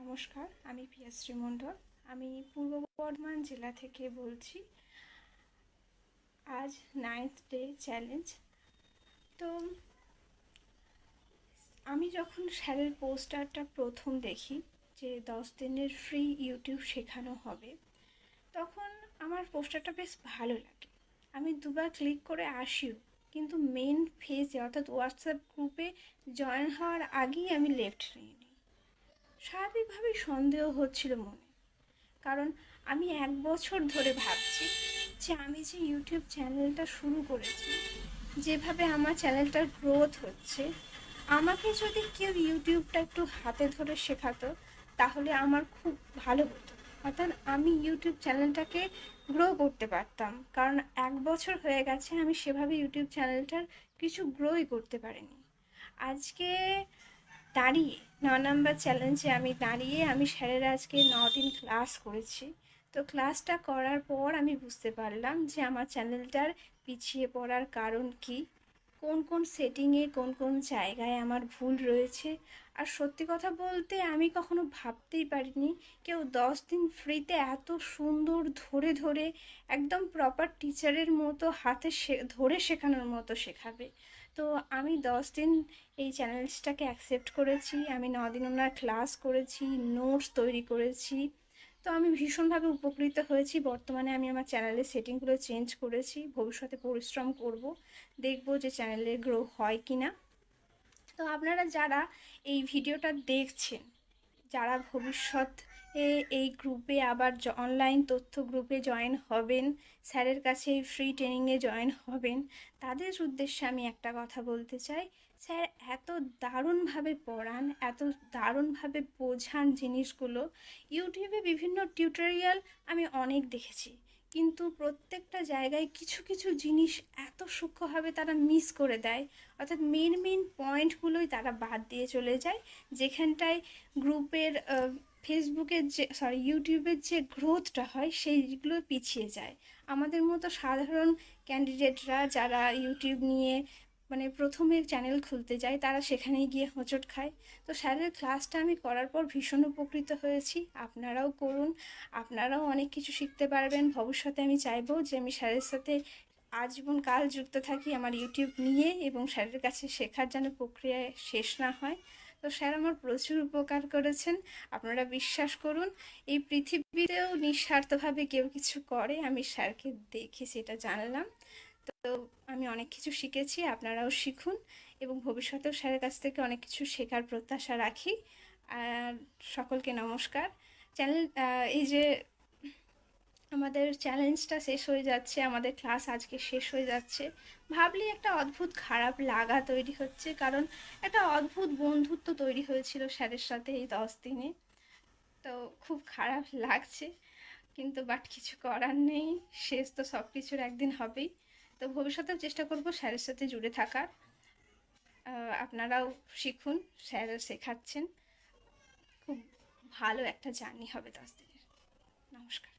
নমস্কার, আমি পিয়াশ্রী মণ্ডল। আমি পূর্ব বর্ধমান জেলা থেকে বলছি। আজ 9th ডে চ্যালেঞ্জ। তো আমি যখন স্যারের পোস্টারটা প্রথম দেখি যে 10 দিনের ফ্রি ইউটিউব শেখানো হবে, তখন আমার পোস্টারটা বেশ ভালো লাগে। আমি দুবার ক্লিক করে আসিও, কিন্তু মেন পেজে অর্থাৎ হোয়াটসঅ্যাপ গ্রুপে জয়েন হওয়ার আগেই আমি লেফট নিয়ে নিই। স্বাভাবিকভাবেই সন্দেহ হচ্ছিল মনে, কারণ আমি 1 বছর ধরে ভাবছি যে আমি যে ইউটিউব চ্যানেলটা শুরু করেছি, যেভাবে আমার চ্যানেলটার গ্রোথ হচ্ছে, আমাকে যদি কেউ ইউটিউবটা একটু হাতে ধরে শেখাতো তাহলে আমার খুব ভালো হতো। অর্থাৎ আমি ইউটিউব চ্যানেলটাকে গ্রো করতে পারতাম, কারণ 1 বছর হয়ে গেছে আমি সেভাবে ইউটিউব চ্যানেলটার কিছু গ্রোই করতে পারিনি। আজকে দাঁড়িয়ে 9 নম্বর চ্যালেঞ্জে আমি স্যারের আজকে 9 দিন ক্লাস করেছি। তো ক্লাসটা করার পর আমি বুঝতে পারলাম যে আমার চ্যানেলটার পিছিয়ে পড়ার কারণ কি, কোন কোন সেটিংয়ে কোন কোন জায়গায় আমার ভুল রয়েছে। আর সত্যি কথা বলতে আমি কখনো ভাবতেই পারিনি কেউ 10 দিন ফ্রিতে এত সুন্দর ধরে ধরে একদম প্রপার টিচারের মতো হাতে ধরে শেখানোর মতো শেখাবে। তো আমি 10 দিন এই চ্যানেলসটাকে অ্যাকসেপ্ট করেছি। আমি 9 দিন ওনার ক্লাস করেছি, নোটস তৈরি করেছি। তো আমি ভীষণভাবে উপকৃত হয়েছি। বর্তমানে আমি আমার চ্যানেলের সেটিংগুলো চেঞ্জ করেছি। ভবিষ্যতে পরিশ্রম করব, দেখব যে চ্যানেলের গ্রো হয় কি না। তো আপনারা যারা এই ভিডিওটা দেখছেন, যারা ভবিষ্যতে এই গ্রুপে আবার অনলাইন তথ্য গ্রুপে জয়েন হবেন, স্যারের কাছে এই ফ্রি ট্রেনিংয়ে জয়েন হবেন, তাদের উদ্দেশ্যে আমি একটা কথা বলতে চাই। স্যার এত দারুণভাবে পড়ান, এত দারুণভাবে বোঝান জিনিসগুলো। ইউটিউবে বিভিন্ন টিউটোরিয়াল আমি অনেক দেখেছি, কিন্তু প্রত্যেকটা জায়গায় কিছু কিছু জিনিস এত সূক্ষ্মভাবে তারা মিস করে দেয়, অর্থাৎ মেন পয়েন্টগুলোই তারা বাদ দিয়ে চলে যায়, যেখানটায় গ্রুপের ফেসবুকের ইউটিউবের যে গ্রোথটা হয় সেইগুলো পিছিয়ে যায়। আমাদের মতো সাধারণ ক্যান্ডিডেটরা যারা ইউটিউব নিয়ে প্রথমে চ্যানেল খুলতে যায়, তারা সেখানেই গিয়ে হোঁচট খায়। তো স্যারের ক্লাসটা আমি করার পর ভীষণ উপকৃত হয়েছি। আপনারাও করুন, আপনারাও অনেক কিছু শিখতে পারবেন। ভবিষ্যতে আমি চাইবো যে আমি স্যারের সাথে আজীবন কাল যুক্ত থাকি আমার ইউটিউব নিয়ে, এবং স্যারের কাছে শেখার যেন প্রক্রিয়া শেষ না হয়। তো স্যার আমার প্রচুর উপকার করেছেন, আপনারা বিশ্বাস করুন। এই পৃথিবীতেও নিঃস্বার্থভাবে কেউ কিছু করে, আমি স্যারকে দেখে সেটা জানলাম। তো আমি অনেক কিছু শিখেছি, আপনারাও শিখুন, এবং ভবিষ্যতেও স্যারের কাছ থেকে অনেক কিছু শেখার প্রত্যাশা রাখি। আর সকলকে নমস্কার। চ্যানেল এই যে আমাদের চ্যালেঞ্জটা শেষ হয়ে যাচ্ছে, আমাদের ক্লাস আজকে শেষ হয়ে যাচ্ছে, ভাবলি একটা অদ্ভুত খারাপ লাগা তৈরি হচ্ছে, কারণ একটা অদ্ভুত বন্ধুত্ব তৈরি হয়েছিল স্যারের সাথে এই 10 দিনে। তো খুব খারাপ লাগছে, কিন্তু বাট কিছু করার নেই, শেষ তো সব কিছুর একদিন হবেই। তো ভবিষ্যতেও চেষ্টা করব স্যারের সাথে জুড়ে থাকার। আপনারাও শিখুন, স্যার শেখাচ্ছেন, খুব ভালো একটা জার্নি হবে 10 দিনের। নমস্কার।